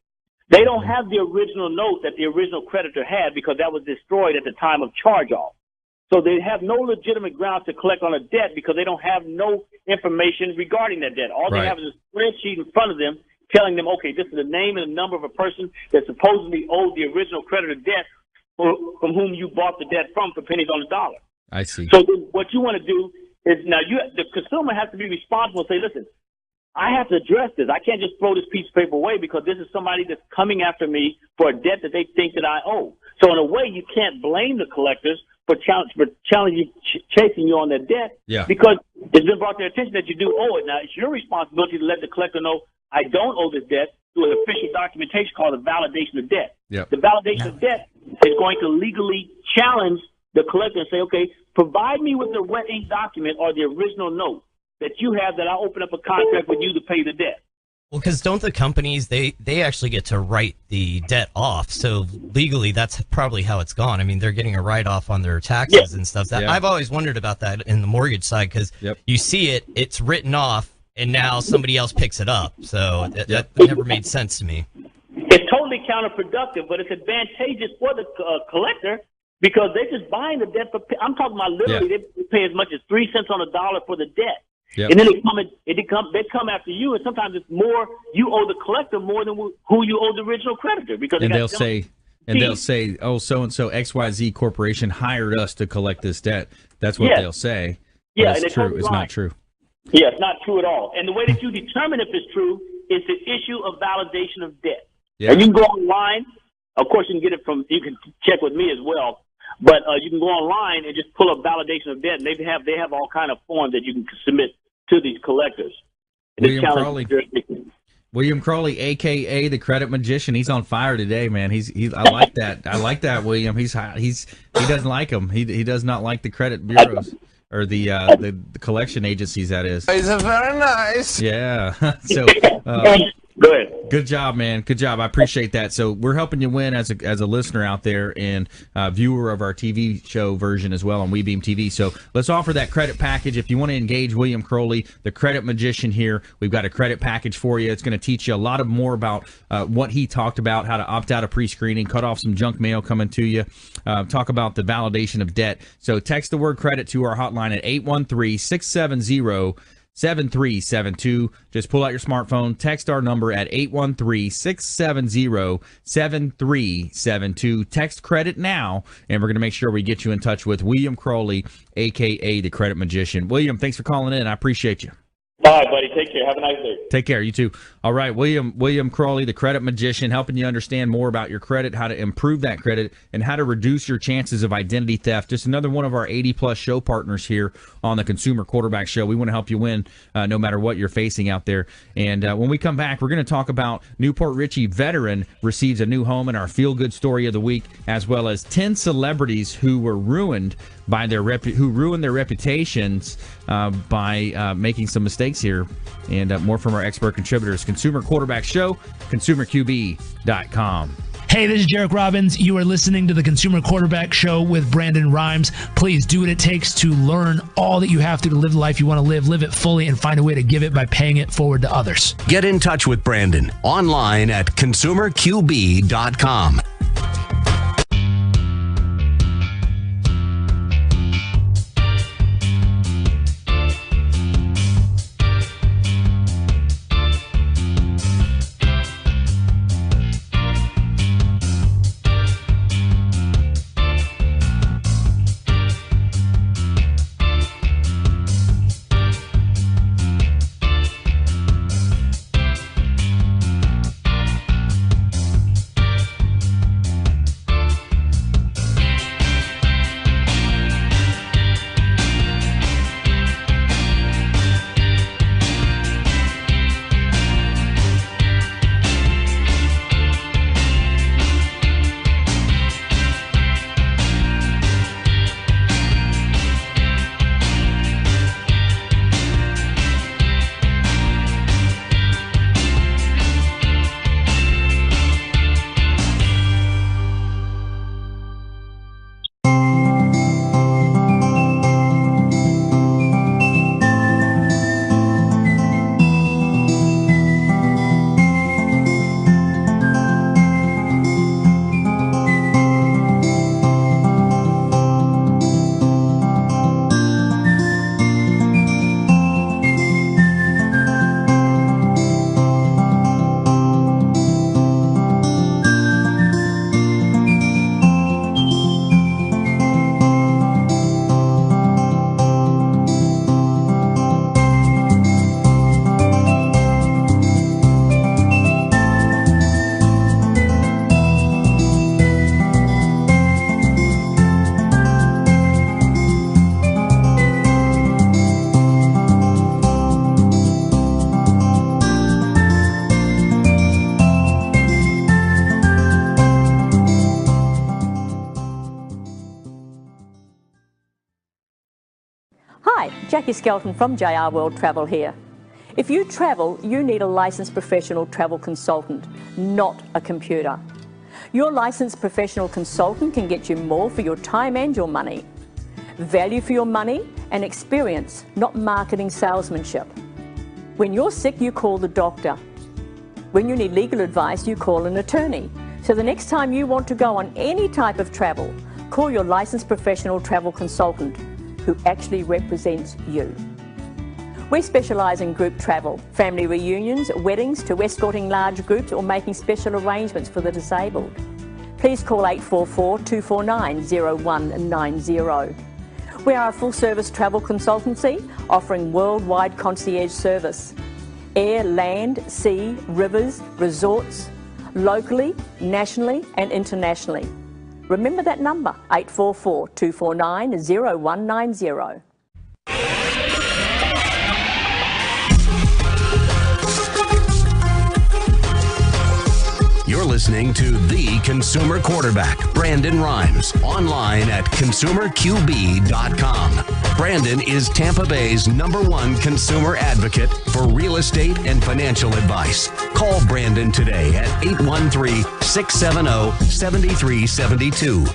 S10: They don't have the original note that the original creditor had because that was destroyed at the time of charge-off. So they have no legitimate grounds to collect on a debt because they don't have no information regarding that debt. All they have is a spreadsheet in front of them telling them, okay, this is the name and the number of a person that supposedly owed the original creditor debt from whom you bought the debt from for pennies on the dollar.
S2: I see.
S10: So what you want to do is now the consumer has to be responsible and say, listen, I have to address this. I can't just throw this piece of paper away because this is somebody that's coming after me for a debt that they think that I owe. So in a way, you can't blame the collectors for chasing you on that debt because it's been brought to their attention that you do owe it. Now, it's your responsibility to let the collector know I don't owe this debt through an official documentation called a validation of debt.
S2: Yep.
S10: The validation of debt is going to legally challenge the collector and say, okay, provide me with the wet ink document or the original note that you have that I'll open up a contract with you to pay the debt.
S4: Well, because don't the companies, they actually get to write the debt off. So legally, that's probably how it's gone. I mean, they're getting a write-off on their taxes and stuff. I've always wondered about that in the mortgage side because you see it's written off, and now somebody else picks it up. So that never made sense to me.
S10: It's totally counterproductive, but it's advantageous for the collector because they're just buying the debt. I'm talking about literally they pay as much as 3 cents on the dollar for the debt. Yep. And then they come after you, and sometimes it's more you owe the collector more than who you owe the original creditor because they'll
S2: say, oh, so and so XYZ Corporation hired us to collect this debt. That's what they'll say.
S10: Yeah,
S2: it's true. It's not true.
S10: Yeah, it's not true at all. And the way that you determine if it's true is to issue a validation of debt. Yeah. And you can go online. Of course, you can check with me as well. But you can go online and just pull up validation of debt, and they have all kind of forms that you can submit to these collectors.
S2: William Crowley, a.k.a. the Credit Magician. He's on fire today, man. I like that. I like that, William. He doesn't like them. He does not like the credit bureaus or the collection agencies. That is.
S11: He's very nice.
S2: Yeah. So.
S10: Go ahead.
S2: Good job, man. Good job. I appreciate that. So we're helping you win as a listener out there and viewer of our TV show version as well on WeBeam TV. So let's offer that credit package. If you want to engage William Crowley, the Credit Magician here, we've got a credit package for you. It's going to teach you a lot more about what he talked about, how to opt out of pre-screening, cut off some junk mail coming to you, talk about the validation of debt. So text the word credit to our hotline at 813-670 7372. Just pull out your smartphone, text our number at 813-670-7372. Text credit now, and we're going to make sure we get you in touch with William Crowley, a.k.a. the Credit Magician. William, thanks for calling in. I appreciate you.
S10: All right, buddy. Take care. Have a nice day.
S2: Take care. You too. All right, William Crowley, the Credit Magician, helping you understand more about your credit, how to improve that credit, and how to reduce your chances of identity theft. Just another one of our 80-plus show partners here on the Consumer Quarterback Show. We want to help you win no matter what you're facing out there. And when we come back, we're going to talk about Newport Richey veteran receives a new home in our feel-good story of the week, as well as 10 celebrities who were ruined by who ruined their reputations by making some mistakes here, and more from our expert contributors. Consumer Quarterback Show, consumerqb.com.
S11: Hey, this is Jarek Robbins. You are listening to the Consumer Quarterback Show with Brandon Rhymes. Please do what it takes to learn all that you have to live the life you want to live it fully, and find a way to give it by paying it forward to others.
S1: Get in touch with Brandon online at consumerqb.com.
S12: Jackie Skelton from JR World Travel here. If you travel, you need a licensed professional travel consultant, not a computer. Your licensed professional consultant can get you more for your time and your money. Value for your money and experience, not marketing salesmanship. When you're sick, you call the doctor. When you need legal advice, you call an attorney. So the next time you want to go on any type of travel, call your licensed professional travel consultant who actually represents you. We specialise in group travel, family reunions, weddings, to escorting large groups or making special arrangements for the disabled. Please call 844-249-0190. We are a full-service travel consultancy offering worldwide concierge service. Air, land, sea, rivers, resorts, locally, nationally and internationally. Remember that number, 844-249-0190.
S1: You're listening to The Consumer Quarterback, Brandon Rhymes, online at consumerqb.com. Brandon is Tampa Bay's #1 consumer advocate for real estate and financial advice. Call Brandon today at 813-670-7372.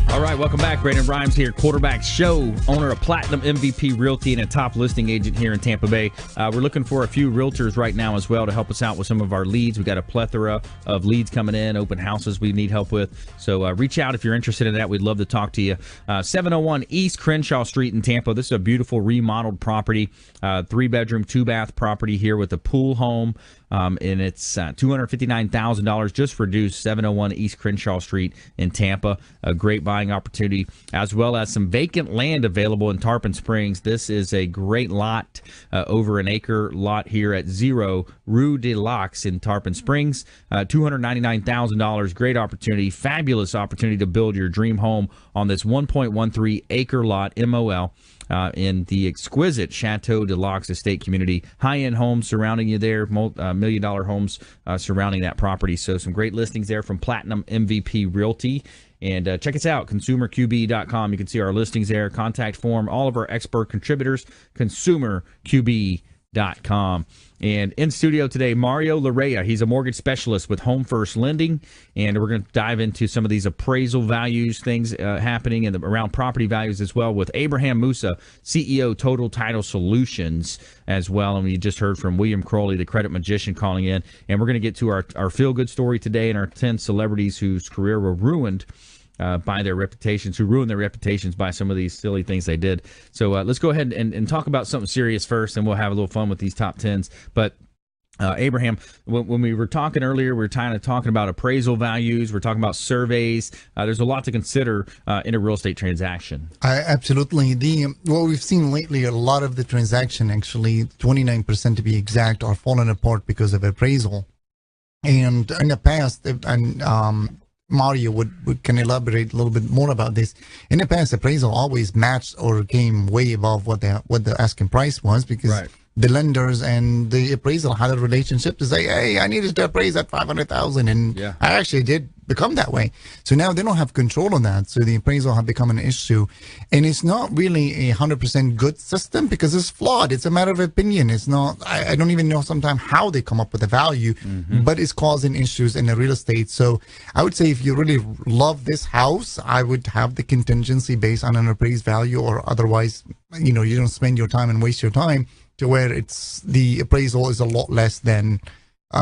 S2: All right, welcome back. Brandon Rhymes here, Quarterback Show, owner of Platinum MVP Realty and a top listing agent here in Tampa Bay. We're looking for a few realtors right now as well to help us out with some of our leads. We've got a plethora of leads coming in, open houses we need help with. So reach out if you're interested in that. We'd love to talk to you. 701 East Crenshaw Street in Tampa. This is a beautiful remodeled property, 3-bedroom, 2-bath property here with a pool home. And it's $259,000 just reduced, 701 East Crenshaw Street in Tampa. A great buying opportunity, as well as some vacant land available in Tarpon Springs. This is a great lot, over an acre lot here at 0 Rue de Laux in Tarpon Springs. $299,000, great opportunity, fabulous opportunity to build your dream home on this 1.13 acre lot, MOL. In the exquisite Chateau de Laux Estate community. High-end homes surrounding you there, million-dollar homes surrounding that property. So some great listings there from Platinum MVP Realty. And check us out, consumerqb.com. You can see our listings there, contact form, all of our expert contributors, consumerqb.com. And in studio today, Mario Larrea. He's a mortgage specialist with Home First Lending, and we're going to dive into some of these appraisal values, things happening around property values as well, with Abraham Moussa, CEO, Total Title Solutions, as well. And we just heard from William Crowley, the credit magician, calling in. And we're going to get to our feel-good story today and our 10 celebrities whose career were ruined by their reputations, who ruined their reputations by some of these silly things they did. So let's go ahead and talk about something serious first, and we'll have a little fun with these top 10s. But Abraham, when we were talking earlier, we were kind of talking about appraisal values. We're talking about surveys. There's a lot to consider in a real estate transaction.
S5: Absolutely. What we've seen lately, a lot of the transaction, actually 29% to be exact, are falling apart because of appraisal. And in the past, Mario can elaborate a little bit more about this. In the past, appraisal always matched or came way above what the asking price was, because the lenders and the appraisal had a relationship to say, hey, I needed to appraise at $500,000, and I actually did become that way. So now they don't have control on that, so the appraisal have become an issue, and it's not really a 100% good system because it's flawed. It's a matter of opinion. It's not. I don't even know sometimes how they come up with the value, but it's causing issues in the real estate. So I would say if you really love this house, I would have the contingency based on an appraised value, or otherwise, you don't spend your time and waste your time to where the appraisal is a lot less than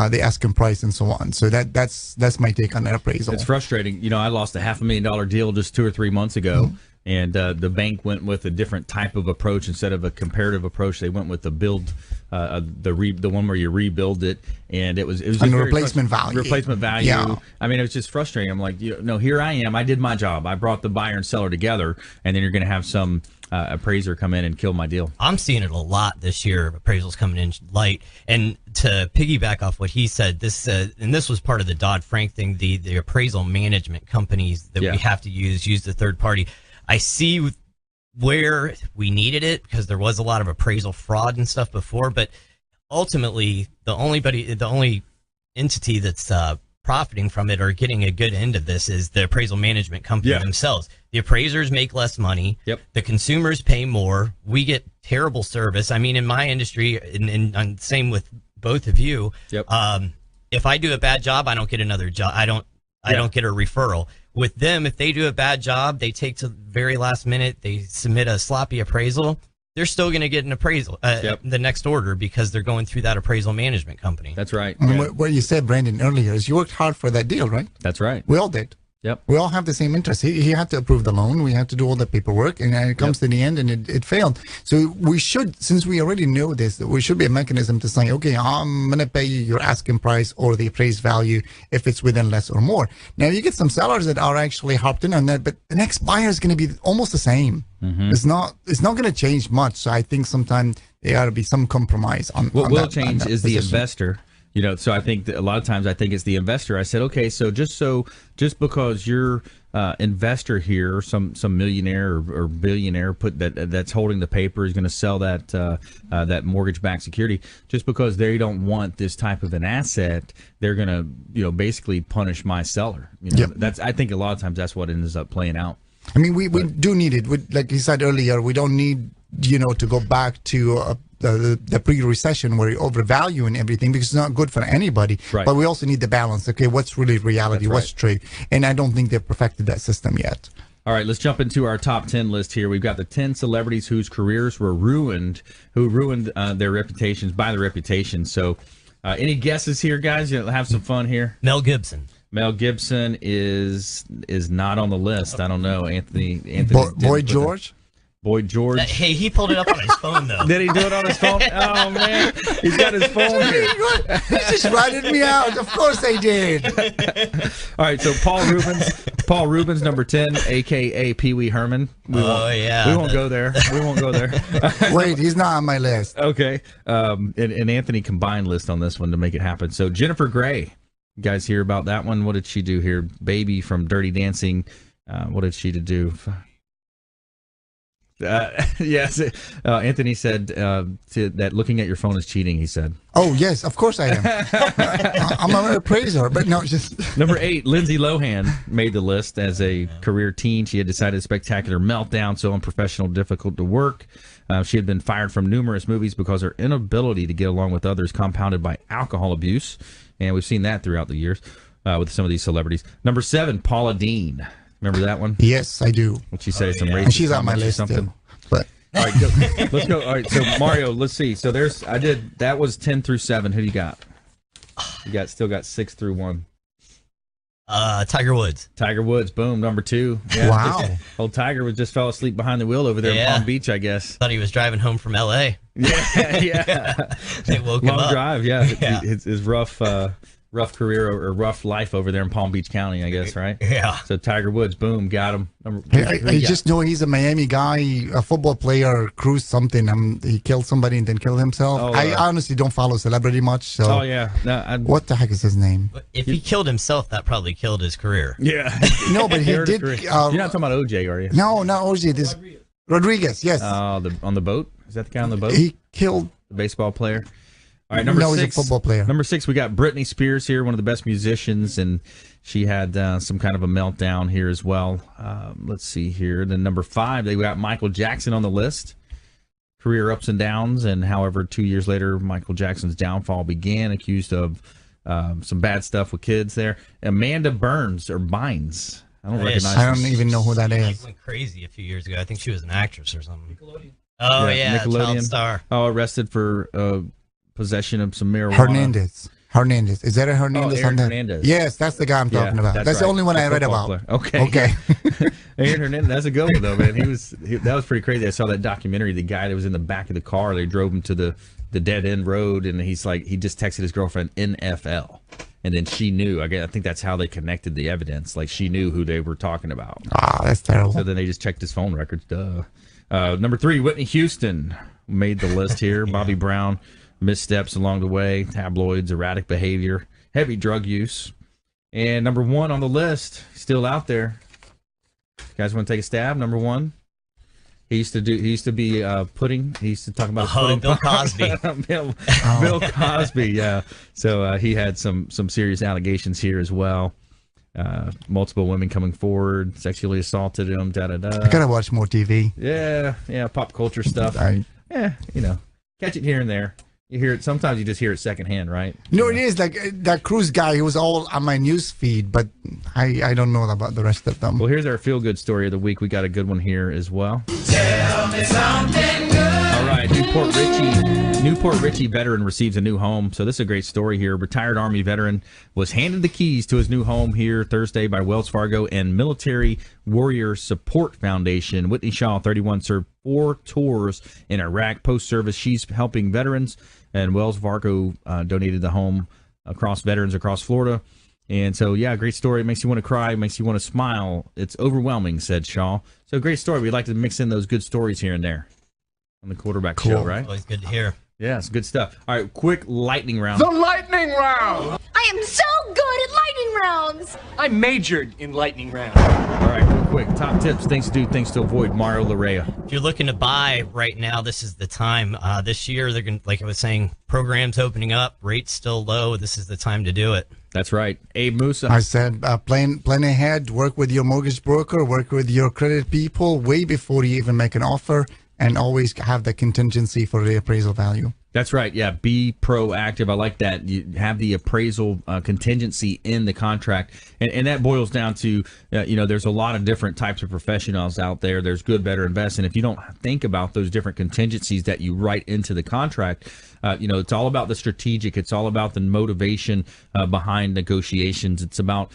S5: the asking price and so on. So that's my take on that appraisal.
S2: It's frustrating. I lost a $500,000 deal just 2 or 3 months ago, and the bank went with a different type of approach. Instead of a comparative approach, they went with the build, the one where you rebuild it, and it was just
S5: replacement value.
S2: Replacement value. Yeah. I mean, it was just frustrating. I'm like, no, here I am. I did my job. I brought the buyer and seller together, and then you're going to have some appraiser come in and kill my deal.
S4: I'm seeing it a lot this year. Appraisals coming in light. And to piggyback off what he said, this was part of the Dodd-Frank thing. The appraisal management companies that we have to use the third party. I see where we needed it because there was a lot of appraisal fraud and stuff before, but ultimately the only entity that's profiting from it or getting a good end of this is the appraisal management company themselves. The appraisers make less money. The consumers pay more. We get terrible service. I mean, in my industry, and same with both of you, if I do a bad job, I don't get another job. I don't get a referral. With them, if they do a bad job, they take to the very last minute, they submit a sloppy appraisal, they're still going to get an appraisal, the next order, because they're going through that appraisal management company.
S2: That's right.
S5: I mean, what you said, Brandon, earlier is you worked hard for that deal, right?
S2: That's right.
S5: We all did. We all have the same interest. He had to approve the loan. We had to do all the paperwork, and it comes to the end, and it failed. So we should, since we already know this, we should be a mechanism to say, okay, I'm going to pay you your asking price or the appraised value if it's within less or more. Now, you get some sellers that are actually hopped in on that, but the next buyer is going to be almost the same. It's not going to change much. So I think sometimes there ought to be some compromise on
S2: what
S5: on
S2: will
S5: that,
S2: change
S5: on that
S2: is
S5: position.
S2: the investor. So I think that a lot of times I think it's the investor. I said, okay, so just because you're investor here, some millionaire or billionaire that's holding the paper is going to sell that mortgage-backed security, just because they don't want this type of an asset, they're going to basically punish my seller. That's, I think a lot of times that's what ends up playing out.
S5: I mean, we do need it. Like you said earlier, we don't need to go back to the pre-recession where you overvalue and everything, because it's not good for anybody. But we also need the balance. Okay, what's really reality? What's true? And I don't think they've perfected that system yet.
S2: All right, let's jump into our top 10 list here. We've got the 10 celebrities whose careers were ruined, who ruined their reputations by their reputation. So, any guesses here, guys? You'll have some fun here.
S4: Mel Gibson.
S2: Mel Gibson is not on the list. I don't know. Anthony
S5: Boy George?
S2: Boy George.
S4: Hey, he pulled it up on his phone, though.
S2: Did he do it on his phone? Oh, man. He's got his phone here.
S5: He just ratted me out. Of course I did.
S2: All right, so Paul Rubens, number 10, a.k.a. Pee Wee Herman. We won't go there. We won't go there.
S5: Wait, he's not on my list.
S2: Okay. And Anthony combined list on this one to make it happen. So Jennifer Grey. You guys hear about that one? What did she do here? Baby from Dirty Dancing. What did she do? Yes. Anthony said that looking at your phone is cheating, he said.
S5: Oh, yes, of course I am. I'm going to praise her, but no, just...
S2: Number 8, Lindsay Lohan made the list as a career teen. She had decided a spectacular meltdown, so unprofessional, difficult to work. She had been fired from numerous movies because her inability to get along with others compounded by alcohol abuse. And we've seen that throughout the years with some of these celebrities. Number 7, Paula Deen. Remember that one?
S5: Yes, I do.
S2: What'd she say? Some racist
S5: and she's on my list
S2: something?
S5: too. But
S2: all right, let's go. All right, so Mario, let's see. So that was 10 through 7. Who do you got? You still got 6 through 1.
S4: Tiger Woods.
S2: Tiger Woods, boom, number 2. Yeah,
S5: wow.
S2: Old Tiger just fell asleep behind the wheel over there in Palm Beach, I guess.
S4: Thought he was driving home from L.A.
S2: Yeah.
S4: They woke him up.
S2: Long drive, yeah. His rough career or rough life over there in Palm Beach County, I guess, right?
S4: Yeah.
S2: So Tiger Woods, boom, got him.
S5: I just know he's a Miami guy, a football player, Cruz something. He killed somebody and then killed himself. I honestly don't follow celebrity much. So what the heck is his name?
S4: If he killed himself, that probably killed his career.
S2: Yeah.
S5: No, but he did.
S2: You're not talking about OJ, are you?
S5: No, not OJ. This Rodriguez, yes.
S2: On the boat? Is that the guy on the boat?
S5: He killed
S2: the baseball player. All right, number 6.
S5: He's a football player.
S2: Number 6, we got Britney Spears here, one of the best musicians, and she had some kind of a meltdown here as well. Let's see here. Then number 5, they got Michael Jackson on the list. Career ups and downs, and however, 2 years later, Michael Jackson's downfall began, accused of some bad stuff with kids there. Amanda Bynes. I don't recognize her.
S5: I don't even know who that is.
S4: She went crazy a few years ago. I think she was an actress or something. Nickelodeon. Oh, yeah,
S2: Nickelodeon.
S4: child star.
S2: Oh, arrested for possession of some marijuana.
S5: Hernandez. Is that a Hernandez?
S2: Aaron Hernandez.
S5: Yes, that's the guy I'm talking about. That's the only one I read about.
S2: Player. Okay. Aaron Hernandez, that's a good one, though, man. That was pretty crazy. I saw that documentary. The guy that was in the back of the car, they drove him to the dead end road, and he's like, he just texted his girlfriend NFL. And then she knew. I think that's how they connected the evidence. Like, she knew who they were talking about.
S5: Ah, that's terrible.
S2: So then they just checked his phone records. Duh. Number 3, Whitney Houston made the list here. Bobby Brown. Missteps along the way, tabloids, erratic behavior, heavy drug use. And number 1 on the list, still out there. You guys want to take a stab? Number 1? He used to be pudding. He used to talk about pudding.
S4: Bill Cosby.
S2: Bill Cosby, yeah. So he had some serious allegations here as well. Multiple women coming forward, sexually assaulted him, da-da-da.
S5: I gotta watch more TV.
S2: Yeah, pop culture stuff. Catch it here and there. You hear it. Sometimes you just hear it secondhand, right?
S5: No, it is like that Cruz guy. He was all on my news feed, but I don't know about the rest of them.
S2: Well, here's our feel-good story of the week. We got a good one here as well.
S13: Tell me something good.
S2: All right, Newport Richie veteran receives a new home. So this is a great story here. Retired Army veteran was handed the keys to his new home here Thursday by Wells Fargo and Military Warrior Support Foundation. Whitney Shaw, 31, served 4 tours in Iraq post-service. She's helping veterans, and Wells Fargo donated the home across veterans across Florida. And so, yeah, great story. It makes you want to cry, makes you want to smile. It's overwhelming, said Shaw. So great story. We'd like to mix in those good stories here and there on the quarterback show, right?
S4: Always good to hear.
S2: Yeah, it's good stuff. All right, quick lightning round.
S13: The lightning round!
S14: I am so good at lightning rounds!
S13: I majored in lightning round.
S2: All right, real quick. Top tips, things to do, things to avoid. Mario Larrea.
S4: If you're looking to buy right now, this is the time. This year, they're going, like I was saying, programs opening up, rates still low. This is the time to do it.
S2: That's right. Abe Moussa.
S5: I said, plan ahead, work with your mortgage broker, work with your credit people way before you even make an offer, and always have the contingency for the appraisal value.
S2: That's right. Yeah, be proactive. I like that. You have the appraisal contingency in the contract, and that boils down to there's a lot of different types of professionals out there. There's good, better, and best, and if you don't think about those different contingencies that you write into the contract, it's all about the strategic. It's all about the motivation behind negotiations. It's about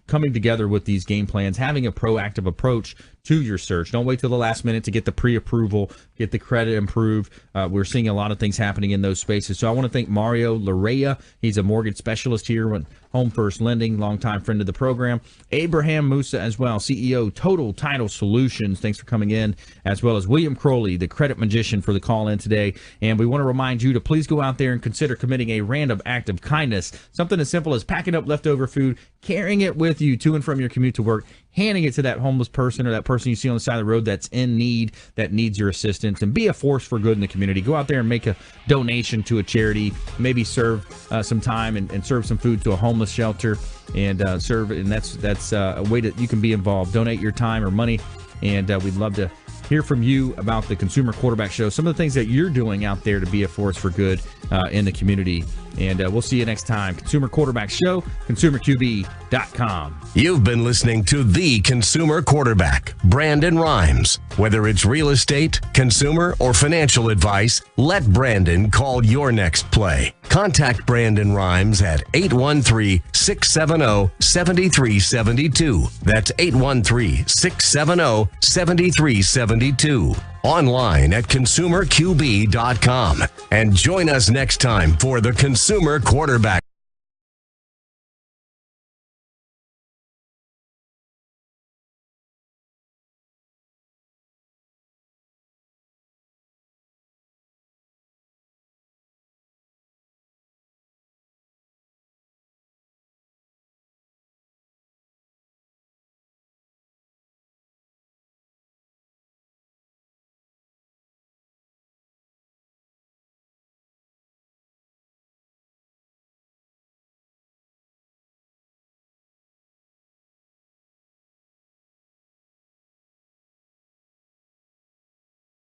S2: coming together with these game plans, having a proactive approach to your search. Don't wait till the last minute to get the pre-approval, get the credit improved. We're seeing a lot of things happening in those spaces. So I want to thank Mario Larrea. He's a mortgage specialist here with Home First Lending, longtime friend of the program. Abraham Moussa as well, CEO, Total Title Solutions. Thanks for coming in, as well as William Crowley, the credit magician, for the call in today. And we want to remind you to please go out there and consider committing a random act of kindness. Something as simple as packing up leftover food, carrying it with you to and from your commute to work, handing it to that homeless person or that person you see on the side of the road that's in need, that needs your assistance, and be a force for good in the community. Go out there and make a donation to a charity, maybe serve some time and serve some food to a homeless shelter, and serve, and that's a way that you can be involved. Donate your time or money, and we'd love to hear from you about the Consumer Quarterback Show, some of the things that you're doing out there to be a force for good in the community. And we'll see you next time. Consumer Quarterback Show, consumerqb.com.
S1: You've been listening to the Consumer Quarterback, Brandon Rhymes. Whether it's real estate, consumer, or financial advice, let Brandon call your next play. Contact Brandon Rhymes at 813-670-7372. That's 813-670-7372. Online at consumerqb.com. And join us next time for the Consumer Quarterback.